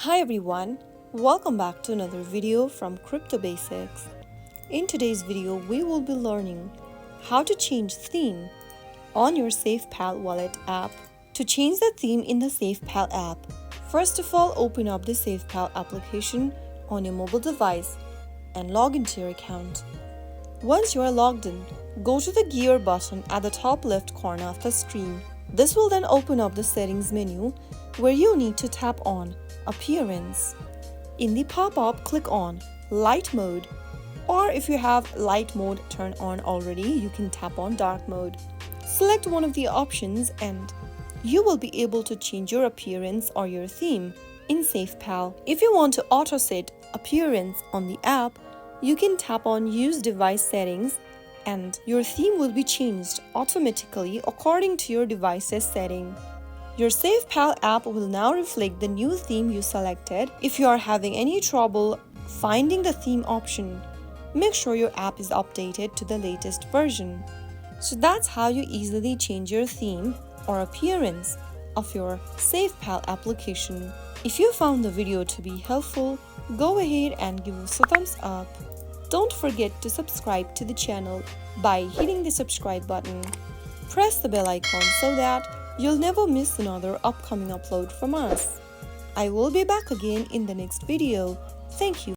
Hi everyone, welcome back to another video from Crypto Basics. In today's video, we will be learning how to change theme on your SafePal Wallet app. To change the theme in the SafePal app, first of all, open up the SafePal application on your mobile device and log into your account. Once you are logged in, go to the gear button at the top left corner of the screen. This will then open up the settings menu where you need to tap on Appearance. In the pop-up, click on Light Mode, or if you have light mode turned on already, you can tap on Dark Mode. Select one of the options and you will be able to change your appearance or your theme in SafePal. If you want to auto-set appearance on the app, you can tap on Use Device Settings and your theme will be changed automatically according to your device's setting. Your SafePal app will now reflect the new theme you selected. If you are having any trouble finding the theme option, make sure your app is updated to the latest version. So that's how you easily change your theme or appearance of your SafePal application. If you found the video to be helpful, go ahead and give us a thumbs up. Don't forget to subscribe to the channel by hitting the subscribe button. Press the bell icon so that you'll never miss another upcoming upload from us. I will be back again in the next video. Thank you.